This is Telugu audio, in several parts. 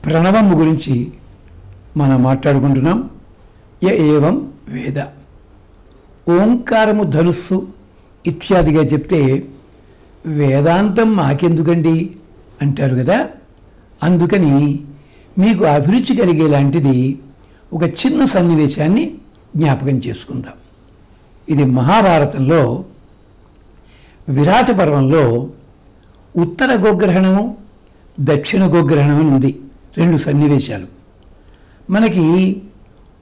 ప్రణవము గురించి మనం మాట్లాడుకుంటున్నాం. ఏవం వేద, ఓంకారము ధనుస్సు ఇత్యాదిగా చెప్తే వేదాంతం మాకెందుకండి అంటారు కదా. అందుకని మీకు అభిరుచి కలిగేలాంటిది ఒక చిన్న సన్నివేశాన్ని జ్ఞాపకం చేసుకుందాం. ఇది మహాభారతంలో విరాట పర్వంలో ఉత్తర గోగ్రహణము, దక్షిణ గోగ్రహణం అని ఉంది. 2 సన్నివేశాలు. మనకి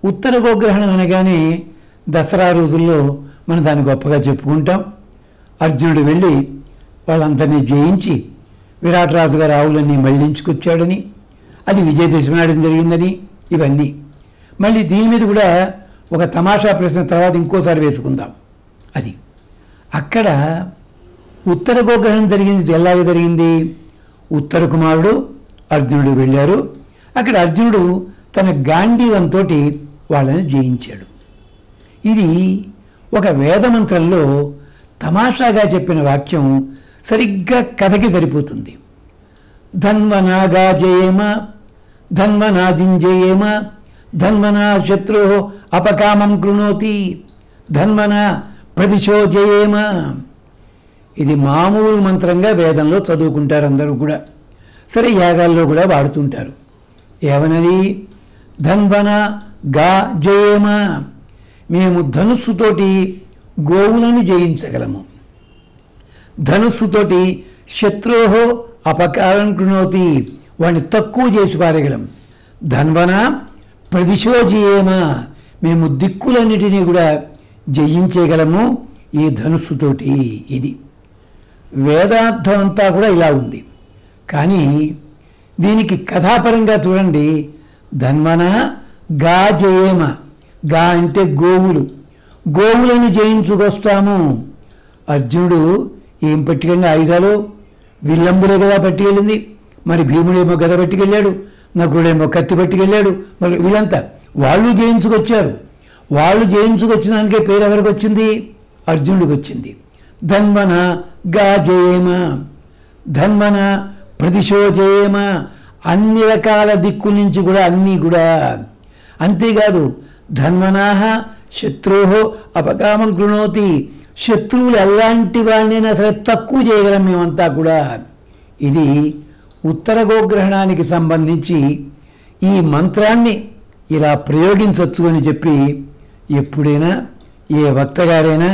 ఉత్తర గోగ్రహణం అనగానే దసరా రోజుల్లో మనం దాన్ని గొప్పగా చెప్పుకుంటాం. అర్జునుడు వెళ్ళి వాళ్ళందరినీ జయించి విరాటరాజు గారు ఆవులన్నీ మళ్ళించుకొచ్చాడని, అది విజయదశమి నాడు జరిగిందని, ఇవన్నీ. మళ్ళీ దీని మీద కూడా ఒక తమాషా ప్రశ్న తర్వాత ఇంకోసారి వేసుకుందాం. అది అక్కడ ఉత్తర గోగ్రహణం జరిగింది. ఎలాగ జరిగింది? ఉత్తర కుమారుడు అర్జునుడు వెళ్ళారు. అక్కడ అర్జునుడు తన గాంధీవంతో వాళ్ళని జయించాడు. ఇది ఒక వేదమంత్రంలో తమాషాగా చెప్పిన వాక్యం సరిగ్గా కథకి సరిపోతుంది. ధన్వనాగా జయేమ ధన్వనాజింజయేమ ధన్వనా శత్రు అపకామం కృణోతి ధన్వన ప్రదిశో జయేమ. ఇది మామూలు మంత్రంగా వేదంలో చదువుకుంటారు అందరూ కూడా. సరే, యాగాల్లో కూడా వాడుతుంటారు. ఏమనది? ధన్వన గా జయేమ, మేము ధనుస్సుతోటి గోవులను జయించగలము. ధనుస్సుతోటి శత్రోహో అపకారం కృణోతి, వాడిని తక్కువ చేసి పారేయగలం. ధన్వన ప్రదిశో జయేమ, మేము దిక్కులన్నిటినీ కూడా జయించేయగలము ఈ ధనుస్సుతోటి. ఇది వేదార్థం అంతా కూడా ఇలా ఉంది. కానీ దీనికి కథాపరంగా చూడండి. ధన్వన గా జయేమ, గా అంటే గోవులు, గోవులను జయించుకొస్తాము. అర్జునుడు ఏం పట్టుకెళ్ళిన ఆయుధాలు? విల్లంబులే కదా పట్టుకెళ్ళింది. మరి భీముడేమో గద పట్టుకెళ్ళాడు, నకుడేమో కత్తి పట్టుకెళ్ళాడు. మరి వీళ్ళంతా వాళ్ళు జయించుకొచ్చారు. వాళ్ళు జయించుకొచ్చినానికే పేరు ఎవరికి వచ్చింది? అర్జునుడికి వచ్చింది. ధన్వన గా జయేమ, ధన్వన ప్రదిశో జయేమ, అన్ని రకాల దిక్కుల నుంచి కూడా అన్నీ కూడా. అంతేకాదు ధన్వనాహ శత్రుహో అపకామం కృణోతి, శత్రువులు ఎలాంటి వాళ్ళైనా సరే తక్కువ చేయగలం మేమంతా కూడా. ఇది ఉత్తర గోగ్రహణానికి సంబంధించి ఈ మంత్రాన్ని ఇలా ప్రయోగించవచ్చు అని చెప్పి ఎప్పుడైనా ఏ వక్తగారైనా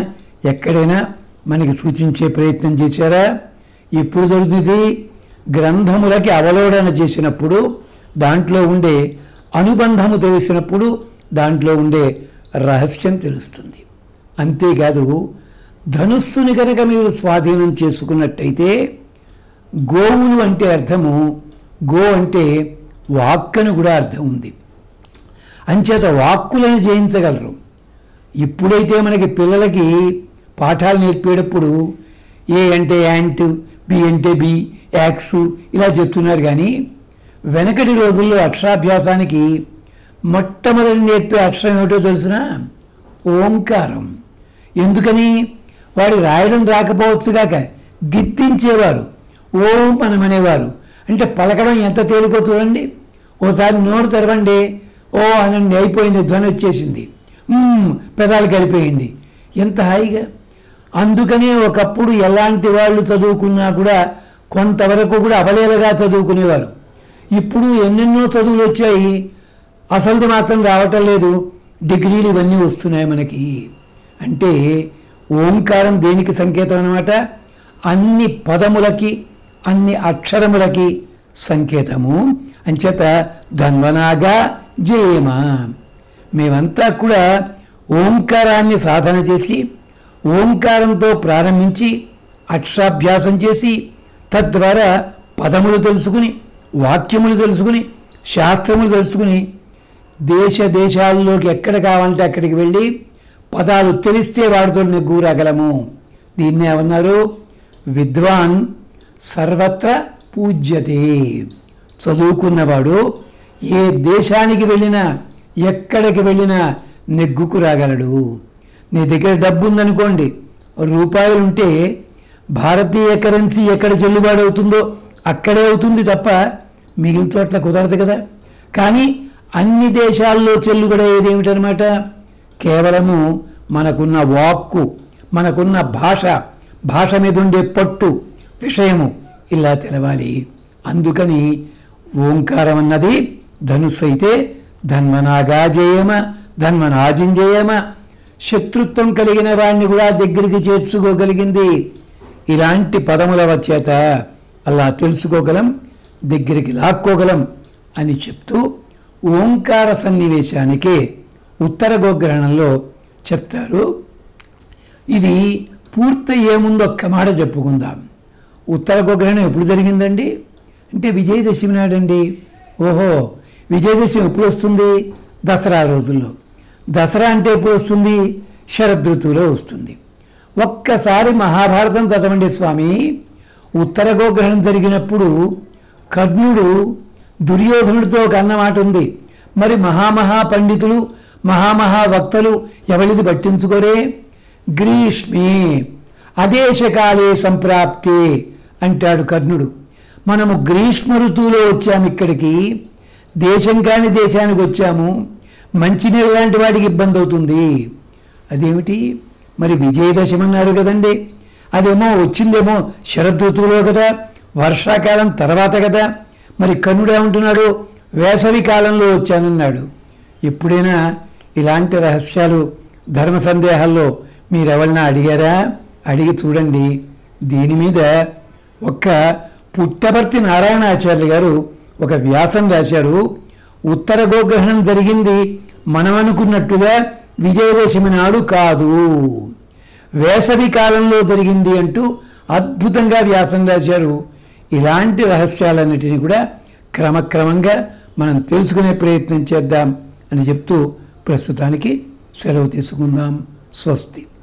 ఎక్కడైనా మనకి సూచించే ప్రయత్నం చేశారా? ఎప్పుడు జరుగుతుంది? గ్రంథములకి అవలోడన చేసినప్పుడు, దాంట్లో ఉండే అనుబంధము తెలిసినప్పుడు, దాంట్లో ఉండే రహస్యం తెలుస్తుంది. అంతేకాదు ధనుస్సుని కనుక మీరు స్వాధీనం చేసుకున్నట్టయితే గోవులు అంటే అర్థము, గో అంటే వాక్కను కూడా అర్థం ఉంది. అంచేత వాక్కులను జయించగలరు. ఇప్పుడైతే మనకి పిల్లలకి పాఠాలు నేర్పేటప్పుడు ఏ అంటే యాంట్, బి అంటే బి, యాక్స్ ఇలా చెప్తున్నారు. కానీ వెనకటి రోజుల్లో అక్షరాభ్యాసానికి మొట్టమొదటి నేర్పే అక్షరం ఏమిటో తెలుసునా? ఓంకారం. ఎందుకని? వాడు రాయడం రాకపోవచ్చుగాక దిద్దించేవారు, ఓం అనమనేవారు. అంటే పలకడం ఎంత తేలికో చూడండి. ఓసారి నోరు తెరవండి, ఓ అనండి, అయిపోయింది, ధ్వని వచ్చేసింది. పెదాలు కలిపేయండి, ఎంత హాయిగా. అందుకనే ఒకప్పుడు ఎలాంటి వాళ్ళు చదువుకున్నా కూడా కొంతవరకు కూడా అవలేలగా చదువుకునేవారు. ఇప్పుడు ఎన్నెన్నో చదువులు వచ్చాయి, అసలుది మాత్రం రావటం లేదు. డిగ్రీలు ఇవన్నీ వస్తున్నాయి మనకి. అంటే ఓంకారం దేనికి సంకేతం అన్నమాట? అన్ని పదములకి, అన్ని అక్షరములకి సంకేతము. అంచేత ధన్వనాగా జయేమ, మేమంతా కూడా ఓంకారాన్ని సాధన చేసి, ఓంకారంతో ప్రారంభించి అక్షరాభ్యాసం చేసి, తద్వారా పదములు తెలుసుకుని, వాక్యములు తెలుసుకుని, శాస్త్రములు తెలుసుకుని, దేశ దేశాల్లోకి ఎక్కడ కావాలంటే అక్కడికి వెళ్ళి పదాలు తెలిస్తే వాడితో నెగ్గూరాగలము. దీన్నే ఏమన్నారు? విద్వాన్ సర్వత్ర పూజ్యతే. చదువుకున్నవాడు ఏ దేశానికి వెళ్ళినా, ఎక్కడికి వెళ్ళినా నెగ్గుకు రాగలడు. నీ దగ్గర డబ్బు ఉందనుకోండి, రూపాయలుంటే భారతీయ కరెన్సీ ఎక్కడ చెల్లుబాటు అవుతుందో అక్కడే అవుతుంది తప్ప మిగిలిన చోట్ల కుదరదు కదా. కానీ అన్ని దేశాల్లో చెల్లుబడేది ఏమిటనమాట, కేవలము మనకున్న వాక్కు, మనకున్న భాష మీద ఉండే పట్టు, విషయము ఇలా తెలవాలి. అందుకని ఓంకారం అన్నది ధనుస్సు అయితే ధన్వనాగాజేయమ ధన్వనాజింజేయమ, శత్రుత్వం కలిగిన వాడిని కూడా దగ్గరికి చేర్చుకోగలిగింది. ఇలాంటి పదముల చేత అలా తెలుసుకోగలం, దగ్గరికి లాక్కోగలం అని చెప్తూ ఓంకార సన్నివేశానికి ఉత్తర గోగ్రహణంలో చెప్తారు. ఇది పూర్తయ్యే ముందు ఒక్క మాట చెప్పుకుందాం. ఉత్తర గోగ్రహణం ఎప్పుడు జరిగిందండి అంటే విజయదశమి నాడండి. ఓహో, విజయదశమి ఎప్పుడు వస్తుంది? దసరా రోజుల్లో. దసరా అంటే ఎప్పుడు వస్తుంది? శరదృతువులో వస్తుంది. ఒక్కసారి మహాభారతం చదవండి స్వామి. ఉత్తర గోగ్రహణం జరిగినప్పుడు కర్ణుడు దుర్యోధనుడితో ఒక అన్నమాట ఉంది. మరి మహామహా పండితులు మహావక్తలు ఎవరిది పట్టించుకోరే? గ్రీష్మే అదేశకాలే సంప్రాప్తే అంటాడు కర్ణుడు. మనము గ్రీష్మ ఋతువులో వచ్చాము ఇక్కడికి, దేశం కాని దేశానికి వచ్చాము, మంచినీళ్ళ లాంటి వాడికి ఇబ్బంది అవుతుంది. అదేమిటి మరి విజయదశమి అన్నాడు కదండి, అదేమో వచ్చిందేమో శరదృతువులో కదా, వర్షాకాలం తర్వాత కదా. మరి కర్ణుడు ఏమంటున్నాడు? వేసవి కాలంలో వచ్చానన్నాడు. ఎప్పుడైనా ఇలాంటి రహస్యాలు ధర్మ సందేహాల్లో మీరెవరన్నా అడిగారా? అడిగి చూడండి. దీని మీద ఒక్క పుట్టపర్తి నారాయణాచార్యులు గారు ఒక వ్యాసం రాశారు. ఉత్తర గోగ్రహణం జరిగింది మనం అనుకున్నట్టుగా విజయదశమి నాడు కాదు, వేసవి కాలంలో జరిగింది అంటూ అద్భుతంగా వ్యాసం రాశారు. ఇలాంటి రహస్యాలన్నిటినీ కూడా క్రమక్రమంగా మనం తెలుసుకునే ప్రయత్నం చేద్దాం అని చెప్తూ ప్రస్తుతానికి సెలవు తీసుకుందాం. స్వస్తి.